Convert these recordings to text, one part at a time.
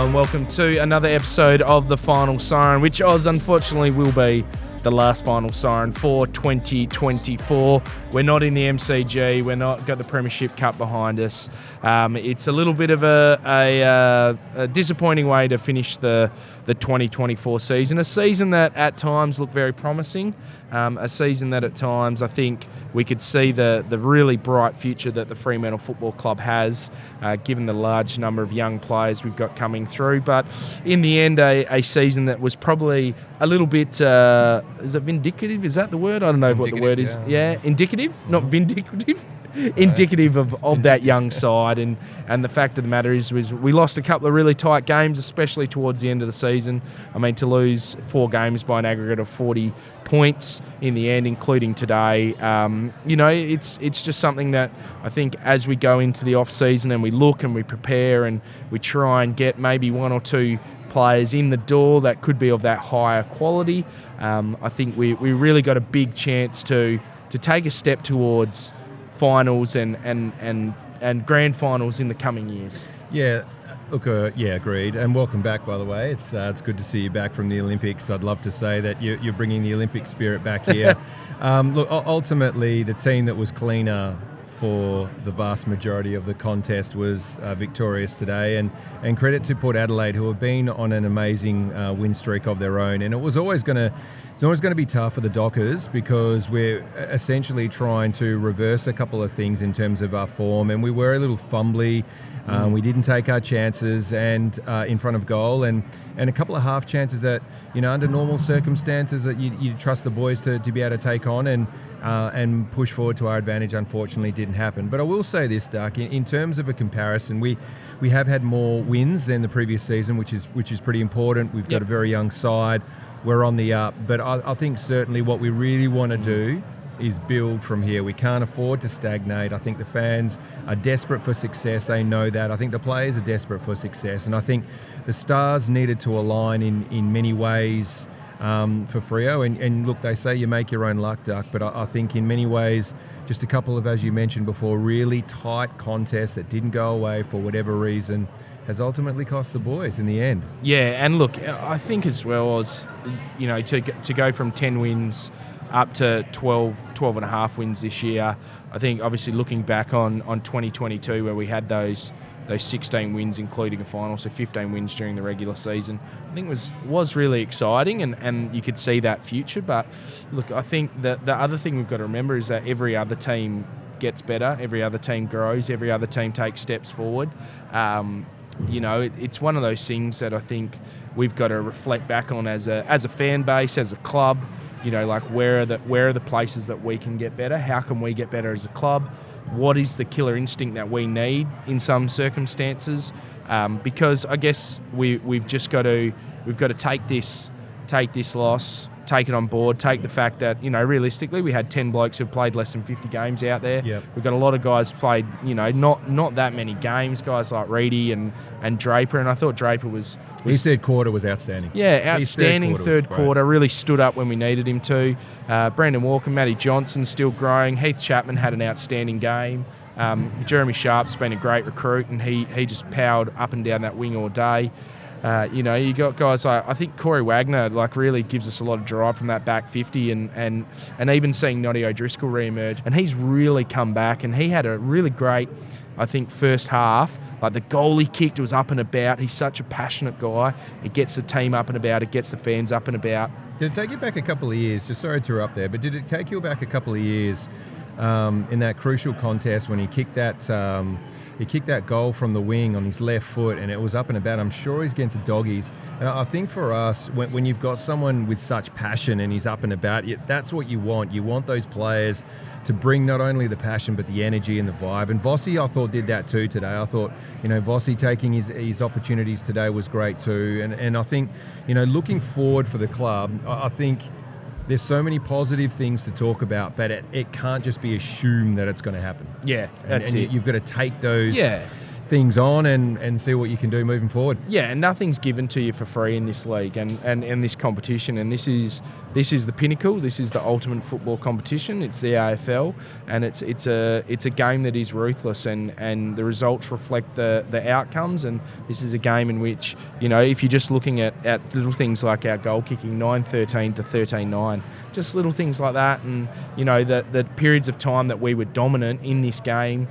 and welcome to another episode of the Final Siren, which unfortunately will be the last Final Siren for 2024. We're not in the MCG, we're not got the Premiership Cup behind us. It's a little bit of a disappointing way to finish the 2024 season, a season that at times looked very promising, a season that at times I think we could see the really bright future that the Fremantle Football Club has, given the large number of young players we've got coming through. But in the end, a season that was probably a little bit, is it vindicative? Is that the word? I don't know what the word is. Yeah, indicative, not vindicative. Indicative of that young side, and the fact of the matter is we lost a couple of really tight games, especially towards the end of the season. I mean, to lose 4 games by an aggregate of 40 points in the end, including today, it's just something that I think as we go into the off season and we look and we prepare and we try and get maybe 1 or 2 players in the door that could be of that higher quality, I think we really got a big chance to take a step towards finals and grand finals in the coming years. Yeah, look, agreed. And welcome back, by the way. It's good to see you back from the Olympics. I'd love to say that you're bringing the Olympic spirit back here. Look, ultimately, the team that was cleaner for the vast majority of the contest was victorious today, and credit to Port Adelaide, who have been on an amazing win streak of their own. And it's always going to be tough for the Dockers because we're essentially trying to reverse a couple of things in terms of our form, and we were a little fumbly. We didn't take our chances and in front of goal, and a couple of half chances that, under normal circumstances that you trust the boys to be able to take on and push forward to our advantage. Unfortunately didn't happen. But I will say this, Duck, in terms of a comparison, we have had more wins than the previous season, which is pretty important. We've got a very young side. We're on the up, but I think certainly what we really want to do is build from here. We can't afford to stagnate. I think the fans are desperate for success. They know that. I think the players are desperate for success, and I think the stars needed to align in many ways for Freo. And look, they say you make your own luck, Duck, but I think in many ways, just a couple of, as you mentioned before, really tight contests that didn't go away for whatever reason has ultimately cost the boys in the end. Yeah, and look, I think as well as, to go from 10 wins up to 12 and a half wins this year, I think obviously looking back on 2022 where we had those 16 wins including a final, so 15 wins during the regular season, I think was really exciting, and you could see that future. But look, I think that the other thing we've got to remember is that every other team gets better, every other team grows, every other team takes steps forward. It's one of those things that I think we've got to reflect back on as a fan base, as a club. Where are the places that we can get better? How can we get better as a club? What is the killer instinct that we need in some circumstances? Because I guess we've got to take this loss, take it on board, take the fact that, realistically we had 10 blokes who played less than 50 games out there. Yep. We've got a lot of guys played, not that many games, guys like Reedy and Draper, and I thought Draper was his third quarter was outstanding. Yeah, outstanding third quarter. Really stood up when we needed him to. Brandon Walker, Matty Johnson still growing. Heath Chapman had an outstanding game. Jeremy Sharp's been a great recruit, and he just powered up and down that wing all day. You got guys like, I think Corey Wagner really gives us a lot of drive from that back 50, and even seeing Noddy O'Driscoll re-emerge, and he's really come back, and he had a really great, I think, first half. Like the goal he kicked was up and about. He's such a passionate guy. It gets the team up and about. It gets the fans up and about. Did it take you back a couple of years? Just sorry to interrupt there, but did it take you back a couple of years in that crucial contest when he kicked that goal from the wing on his left foot and it was up and about? I'm sure he's against the Doggies. And I think for us, when you've got someone with such passion and he's up and about, that's what you want. You want those players to bring not only the passion but the energy and the vibe. And Vossi, I thought, did that too today. I thought, Vossi taking his opportunities today was great too. And I think, looking forward for the club, I think there's so many positive things to talk about, but it can't just be assumed that it's going to happen. Yeah, that's and it. You've got to take those. Yeah. things on and see what you can do moving forward. Yeah, and nothing's given to you for free in this league and in this competition. And this is the pinnacle. This is the ultimate football competition. It's the AFL, and it's a game that is ruthless, and the results reflect the outcomes. And this is a game in which, if you're just looking at little things like our goal kicking, 9-13 to 13-9, just little things like that, and the periods of time that we were dominant in this game.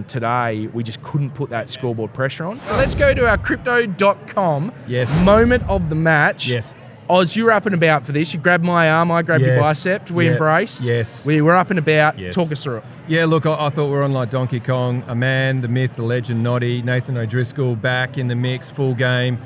Today, we just couldn't put that scoreboard pressure on. So let's go to our crypto.com moment of the match. Yes. Oz, you were up and about for this. You grabbed my arm, I grabbed your bicep. We embraced. Yes. We were up and about. Yes. Talk us through it. Yeah, look, I thought we were on like Donkey Kong. A man, the myth, the legend, Noddy, Nathan O'Driscoll back in the mix, full game.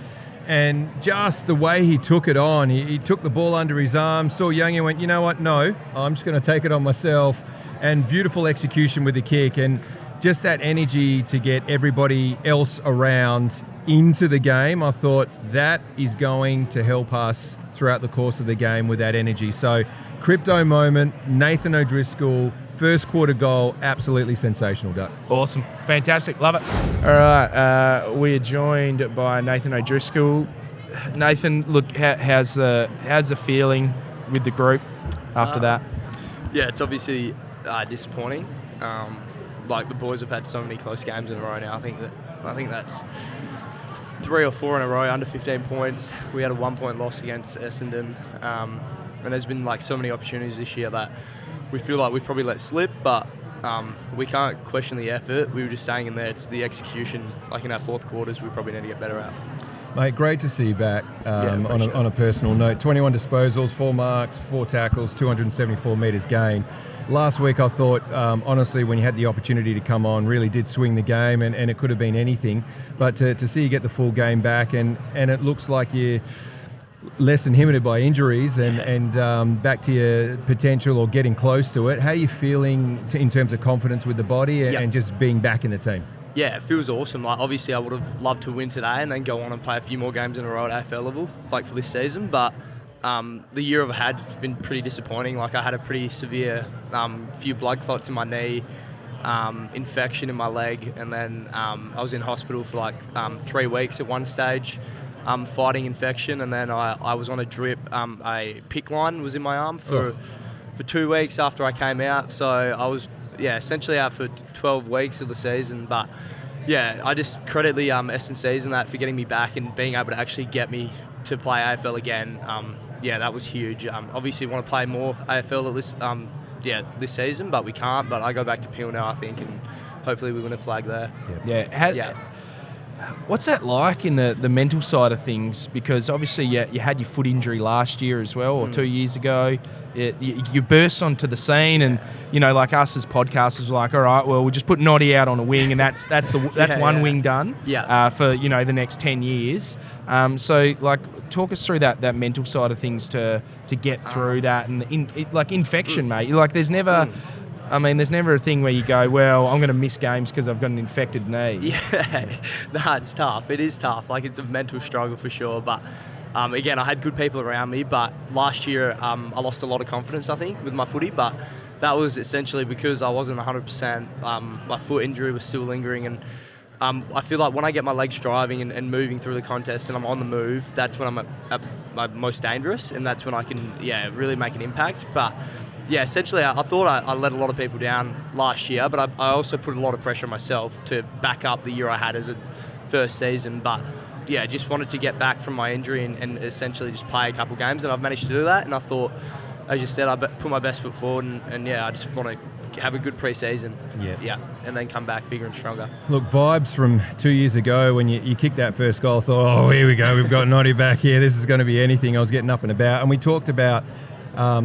And just the way he took it on, he took the ball under his arm, saw Young and went, you know what, no, I'm just going to take it on myself. And beautiful execution with the kick. And just that energy to get everybody else around into the game, I thought that is going to help us throughout the course of the game with that energy. So, crypto moment, Nathan O'Driscoll, first quarter goal, absolutely sensational, Duck. Awesome. Fantastic. Love it. All right. We are joined by Nathan O'Driscoll. Nathan, look, how's the feeling with the group after that? Yeah, it's obviously disappointing. Like the boys have had so many close games in a row now. I think that's 3 or 4 in a row under 15 points. We had a 1-point loss against Essendon, and there's been like so many opportunities this year that we feel like we've probably let slip. But we can't question the effort. We were just saying in there, it's the execution. Like in our fourth quarters, we probably need to get better at. Mate, great to see you back. On a personal note, 21 disposals, 4 marks, 4 tackles, 274 metres gained. Last week, I thought, honestly, when you had the opportunity to come on, really did swing the game, and it could have been anything. But to see you get the full game back, and it looks like you're less inhibited by injuries and back to your potential or getting close to it. How are you feeling in terms of confidence with the body and just being back in the team? Yeah, it feels awesome. Like, obviously, I would have loved to win today and then go on and play a few more games in a row at AFL level, like for this season. But the year I've had has been pretty disappointing. Like, I had a pretty severe few blood clots in my knee, infection in my leg, and then I was in hospital for like 3 weeks at one stage, fighting infection, and then I was on a drip. A PIC line was in my arm for 2 weeks after I came out. So I was essentially out for 12 weeks of the season. But yeah, I just credit the S&Cs and that for getting me back and being able to actually get me to play AFL again. That was huge. Obviously want to play more AFL this season, but we can't. But I go back to Peel now, I think, and hopefully we win a flag there. What's that like in the mental side of things? Because obviously you had your foot injury last year as well, or 2 years ago. You burst onto the scene, and like us as podcasters were like, all right, well, we'll just put Noddy out on a wing, and that's one wing done. For the next 10 years. So like, talk us through that mental side of things to get through that, and infection, mate. Like, there's never a thing where you go, well, I'm going to miss games because I've got an infected knee. Yeah, it's tough. It is tough. Like, it's a mental struggle for sure. But again, I had good people around me. But last year, I lost a lot of confidence, I think, with my footy. But that was essentially because I wasn't 100%. My foot injury was still lingering. And I feel like when I get my legs driving and moving through the contest and I'm on the move, that's when I'm at my most dangerous. And that's when I can, really make an impact. But yeah, essentially, I thought I let a lot of people down last year, but I also put a lot of pressure on myself to back up the year I had as a first season. But yeah, just wanted to get back from my injury and essentially just play a couple games, and I've managed to do that. And I thought, as you said, I put my best foot forward, and I just want to have a good pre-season. And then come back bigger and stronger. Look, vibes from 2 years ago when you kicked that first goal, I thought, oh, here we go, we've got Noddy back here, this is going to be anything. I was getting up and about, and we talked about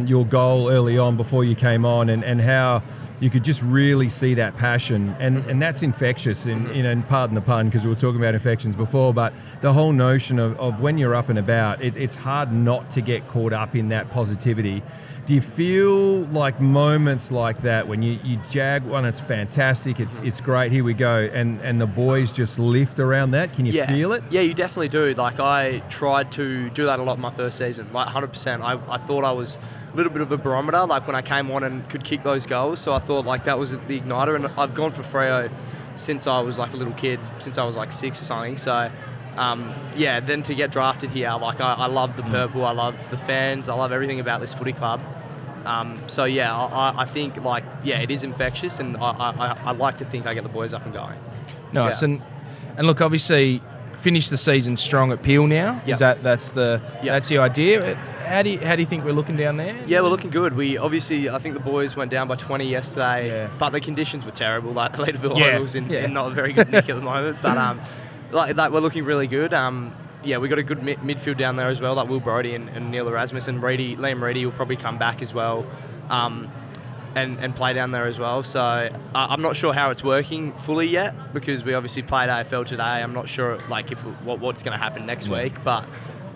your goal early on before you came on, and how you could just really see that passion, and that's infectious, and pardon the pun, because we were talking about infections before, but the whole notion of when you're up and about, it's hard not to get caught up in that positivity. Do you feel like moments like that when you jag one, it's fantastic, it's great, here we go, and the boys just lift around that? Can you feel it? Yeah, you definitely do. Like, I tried to do that a lot in my first season, like 100%. I thought I was a little bit of a barometer, like when I came on and could kick those goals, so I thought like that was the igniter, and I've gone for Freo since I was like a little kid, since I was like 6 or something. So, then to get drafted here, like I love the purple, I love the fans, I love everything about this footy club. I think it is infectious, and I like to think I get the boys up and going. Nice. Yeah. And look, obviously, finish the season strong at Peel now. Yep. That's the idea? How do you think we're looking down there? Yeah, we're looking good. I think the boys went down by 20 yesterday, Yeah. but the conditions were terrible. Like the Leederville Yeah. Ovals in Yeah. not a very good nick at the moment. But we're looking really good. We got a good midfield down there as well, like Will Brodie and Neil Erasmus, and Liam Reedy will probably come back as well, and play down there as well. So I'm not sure how it's working fully yet, because we obviously played AFL today. I'm not sure what's going to happen next week, but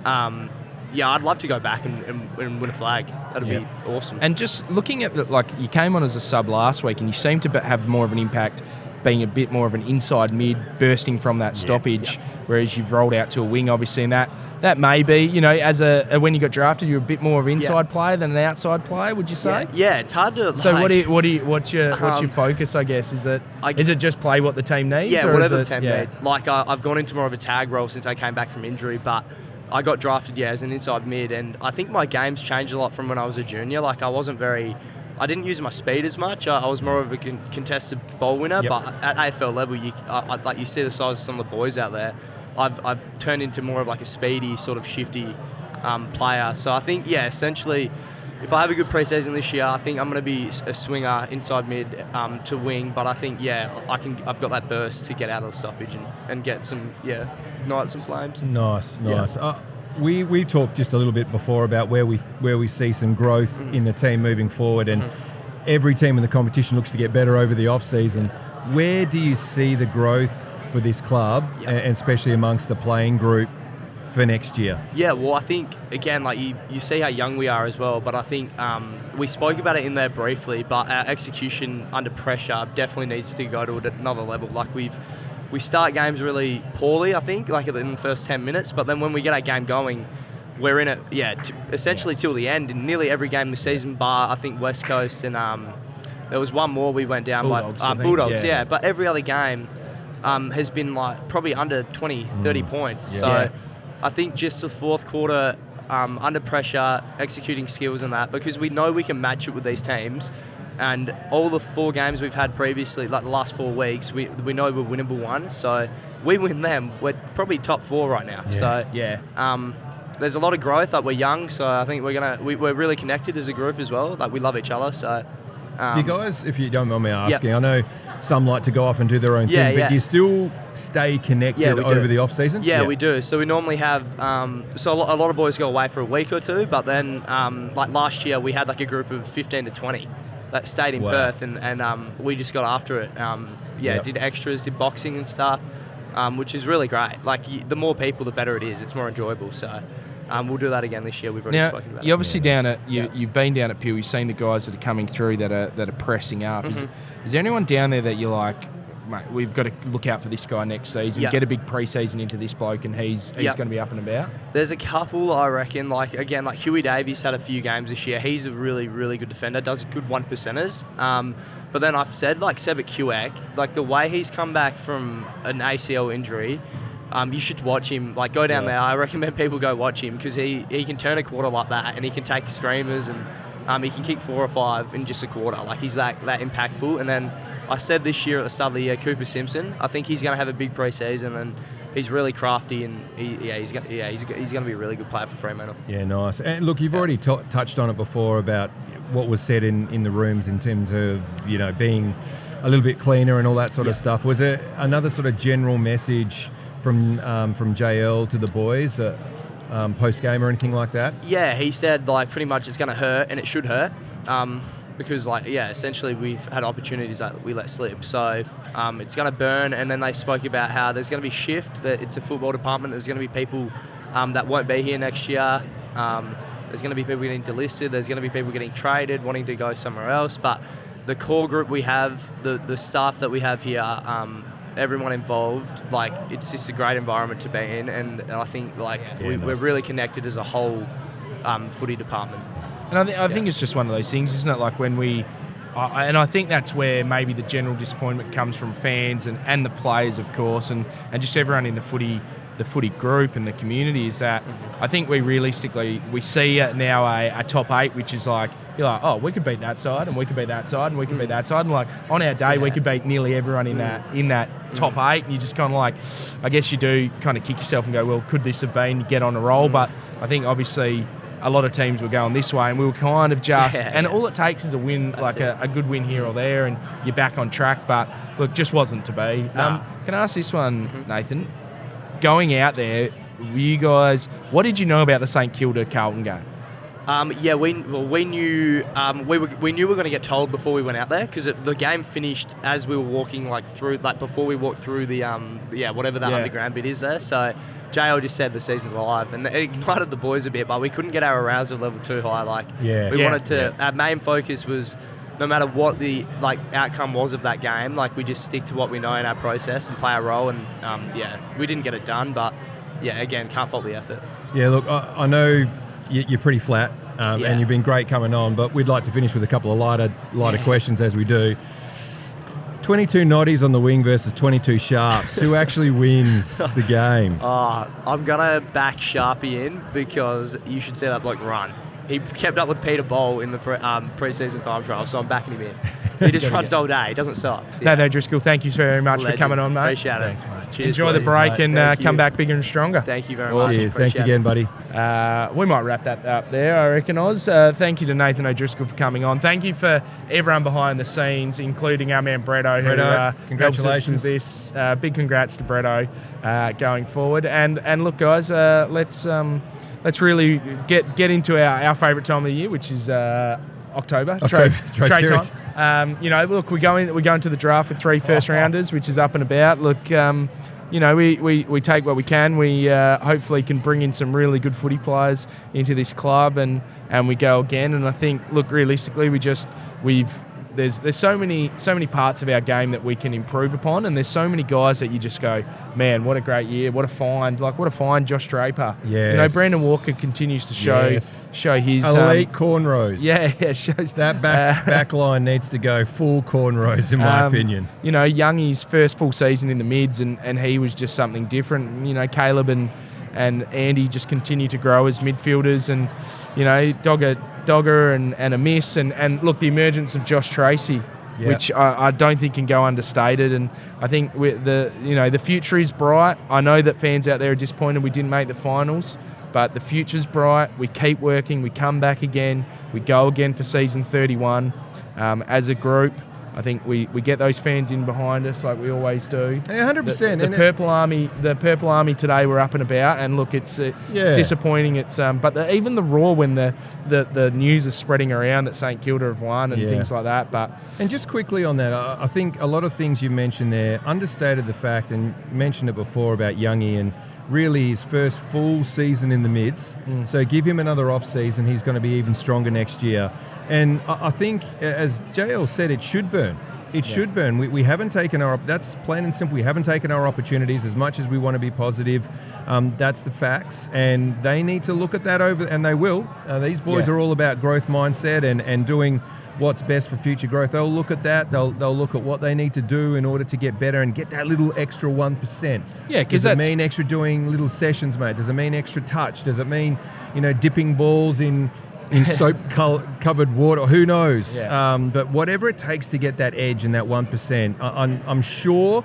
I'd love to go back and win a flag. That'd be awesome. And just looking at you came on as a sub last week, and you seem to have more of an impact being a bit more of an inside mid, bursting from that stoppage, whereas you've rolled out to a wing, obviously, and that may be, when you got drafted, you're a bit more of an inside player than an outside player, would you say? Yeah, it's hard to. So what's your focus? I guess is it just play what the team needs? Yeah, or whatever is the team needs. I've gone into more of a tag role since I came back from injury, but I got drafted as an inside mid, and I think my game's changed a lot from when I was a junior. I didn't use my speed as much. I was more of a contested ball winner, but at AFL level, you see the size of some of the boys out there. I've turned into more of like a speedy, sort of shifty player. So I think, essentially, if I have a good preseason this year, I think I'm going to be a swinger inside mid to wing. But I think, I've got that burst to get out of the stoppage and get some, ignite some flames. Nice. Yeah. We talked just a little bit before about where we see some growth in the team moving forward, and every team in the competition looks to get better over the off season. Where do you see the growth for this club, and especially amongst the playing group for next year? Yeah, well, I think again, you see how young we are as well, but I think we spoke about it in there briefly, but our execution under pressure definitely needs to go to another level. We start games really poorly, I think, in the first 10 minutes, but then when we get our game going, we're in it, essentially till the end, in nearly every game this season, bar, I think, West Coast, and there was one more we went down Bulldogs, by Bulldogs, but every other game has been probably under 20, 30 points. Yeah. So I think just the fourth quarter, under pressure, executing skills and that, because we know we can match it with these teams. And all the 4 games we've had previously, like the last 4 weeks, we know we're winnable ones. So we win them, we're probably top 4 right now. Yeah. So there's a lot of growth. Like, we're young, so I think we're really connected as a group as well. Like, we love each other. So do you guys, if you don't mind me asking, I know some like to go off and do their own thing, but do you still stay connected over the off season? Yeah, we do. So we normally have a lot of boys go away for a week or two, but then like last year we had like a group of 15 to 20 that stayed in Perth, and we just got after it. Did extras, did boxing and stuff, which is really great. Like, the more people, the better it is. It's more enjoyable. So we'll do that again this year. We've already spoken about it. You're obviously you've been down at Peel. You've seen the guys that are coming through that are pressing up. Is there anyone down there that you're like, mate, we've got to look out for this guy next season, get a big pre-season into this bloke, and he's going to be up and about? There's a couple, I reckon. Like Huey Davies had a few games this year. He's a really, really good defender, does good 1%ers. But then I've said, like, Sebek Kuek, like, the way he's come back from an ACL injury, you should watch him. Like, go down there. I recommend people go watch him, because he can turn a quarter like that, and he can take screamers, and he can kick 4 or 5 in just a quarter. Like, he's that impactful. And then I said this year at the start of the year, Cooper Simpson, I think he's going to have a big pre-season, and he's really crafty, and he's going to be a really good player for Fremantle. Yeah, nice. And look, you've already touched on it before about what was said in the rooms in terms of, being a little bit cleaner and all that sort of stuff. Was there another sort of general message from JL to the boys post-game or anything like that? Yeah, he said, like, pretty much it's going to hurt, and it should hurt. Because, essentially we've had opportunities that we let slip. So it's going to burn, and then they spoke about how there's going to be shift, that it's a football department. There's going to be people that won't be here next year. There's going to be people getting delisted. There's going to be people getting traded, wanting to go somewhere else. But the core group we have, the staff that we have here, everyone involved, like, it's just a great environment to be in. And I think, like, we're really connected as a whole footy department. And I think it's just one of those things, isn't it? Like, when we and I think that's where maybe the general disappointment comes from fans and the players, of course, and just everyone in the footy group and the community, is that I think we see now a top 8, which is like, you're like, oh, we could beat that side, and we could beat that side, and we could beat that side, and like on our day we could beat nearly everyone in that top 8, and you just kind of like, I guess you do kind of kick yourself and go, well, could this have been, get on a roll? But I think obviously a lot of teams were going this way, and we were kind of just, all it takes is a win, like a good win here or there, and you're back on track. But look, just wasn't to be. Can I ask this one, Nathan? Going out there, you guys, what did you know about the St Kilda Carlton game? We knew we were going to get told before we went out there, because the game finished as we were walking before we walked through the whatever that underground bit is there. So JL just said the season's alive, and it ignited the boys a bit, but we couldn't get our arousal level too high. Wanted to. Our main focus was, no matter what the outcome was of that game, we just stick to what we know in our process and play our role. And we didn't get it done, but again, can't fault the effort. Yeah, look, I know you're pretty flat, and you've been great coming on, but we'd like to finish with a couple of lighter questions, as we do. 22 Noddies on the wing versus 22 Sharps. Who actually wins the game? I'm gonna back Sharpie in, because you should see that bloke run. He kept up with Peter Bowl in the pre-season time trial, so I'm backing him in. He just runs all day. He doesn't stop. No, Driscoll, thank you very much for coming on, mate. Appreciate it. Thanks, mate. Cheers, Enjoy the break, mate. and come back bigger and stronger. Thank you very much. Cheers. Thanks again, buddy. We might wrap that up there, I reckon, Oz. Thank you to Nathan O'Driscoll for coming on. Thank you for everyone behind the scenes, including our man Bretto, who helps us with this. Big congrats to Bretto going forward. And look, guys, let's really get into our favourite time of the year, which is October. Trade time. Look, we're going to the draft with 3 first rounders, which is up and about. Look, we take what we can. We hopefully can bring in some really good footy players into this club, and we go again. And I think, look, realistically, there's so many parts of our game that we can improve upon, and there's so many guys that you just go, man, what a great year, what a find, Josh Draper. Yes. Brandon Walker continues to show his elite cornrows. Shows that back line needs to go full cornrows, in my opinion. Youngie's first full season in the mids, and he was just something different. Caleb and Andy just continue to grow as midfielders, and Dogger and a miss, and look, the emergence of Josh Tracy, which I don't think can go understated. And I think the future is bright. I know that fans out there are disappointed we didn't make the finals, but the future's bright. We keep working. We come back again. We go again for season 31 as a group. I think we get those fans in behind us like we always do. 100%. The Purple Army today were up and about, and look, it's disappointing. But even the Raw, when the news is spreading around that St Kilda have won and things like that. And just quickly on that, I think a lot of things you mentioned there understated the fact, and mentioned it before about Youngie, and really his first full season in the mids. So give him another off season. He's going to be even stronger next year. And I think, as JL said, it should burn. It should burn. We haven't taken that's plain and simple. We haven't taken our opportunities as much as we want to be positive. That's the facts. And they need to look at that and they will. These boys are all about growth mindset and doing what's best for future growth. They'll look at that. They'll look at what they need to do in order to get better and get that little extra 1%. Yeah, because does it mean extra doing little sessions, mate? Does it mean extra touch? Does it mean, dipping balls in soap-covered water? Who knows? But whatever it takes to get that edge and that 1%, I'm sure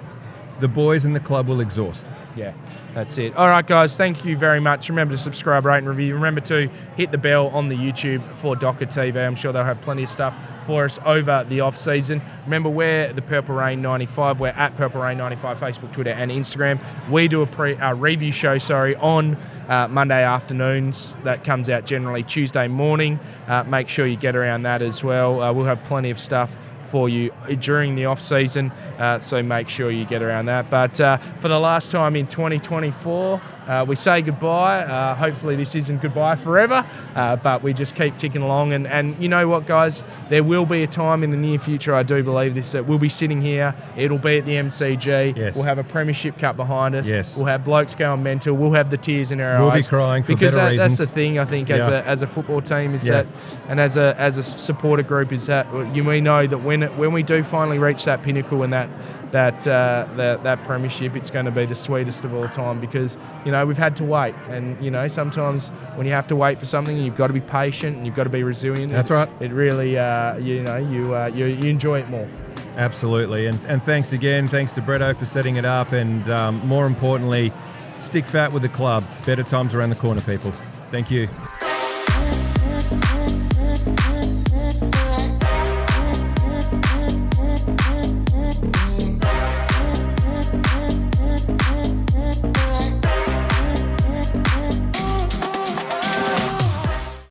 the boys in the club will exhaust. Yeah, that's it. All right, guys, thank you very much. Remember to subscribe, rate and review. Remember to hit the bell on the YouTube for Docker TV. I'm sure they'll have plenty of stuff for us over the off-season. Remember, we're the Purple Rain 95. We're at Purple Rain 95, Facebook, Twitter, and Instagram. We do a review show, on Monday afternoons. That comes out generally Tuesday morning. Make sure you get around that as well. We'll have plenty of stuff for you during the off season. So make sure you get around that. But for the last time in 2024, we say goodbye. Hopefully this isn't goodbye forever, but we just keep ticking along. And you know what, guys? There will be a time in the near future, I do believe this, that we'll be sitting here. It'll be at the MCG. Yes. We'll have a premiership cup behind us. Yes. We'll have blokes going mental. We'll have the tears in our eyes. We'll be crying for because better that's reasons. the thing, I think, as a football team is Yeah. that, and as a supporter group is that we know that when we do finally reach that pinnacle and that premiership, it's going to be the sweetest of all time, because we've had to wait, and sometimes when you have to wait for something, you've got to be patient and you've got to be resilient. That's right. It really you enjoy it more. Absolutely, and thanks again. Thanks to Bretto for setting it up, and more importantly, stick fat with the club. Better times around the corner, people. Thank you.